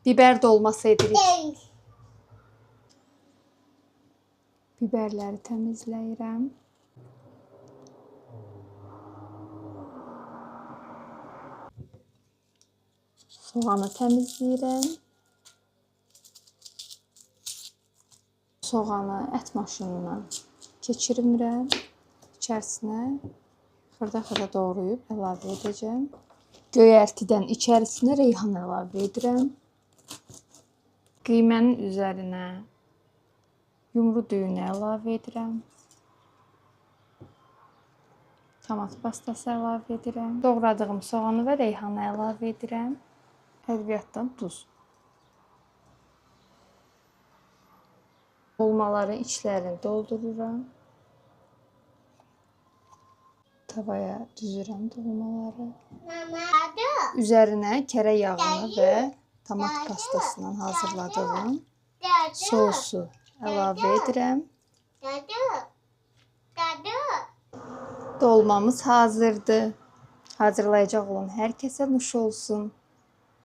Biber dolması edirik. Değil. Biberləri təmizləyirəm. Soğanı təmizləyirəm. Soğanı ət maşınına keçirmirəm. İçərisinə xırda-xırda doğrayıb əlavə edəcəm. Göyərtidən içərisinə reyhan əlavə edirəm. Qiymənin üzərinə yumru düyünü əlavə edirəm. Tomat pastası əlavə edirəm. Doğradığım soğanı və reyhanı əlavə edirəm. Ədviyyatdan duz. Dolmaların içlərini doldururam. Tavaya düzürəm dolmaları. Üzərinə kərə yağını və tomat pastasından hazırladığım sosu əlavə edirəm. Dolmamız hazırdır. Hazırlayacaq olan hər kəsə nuş olsun.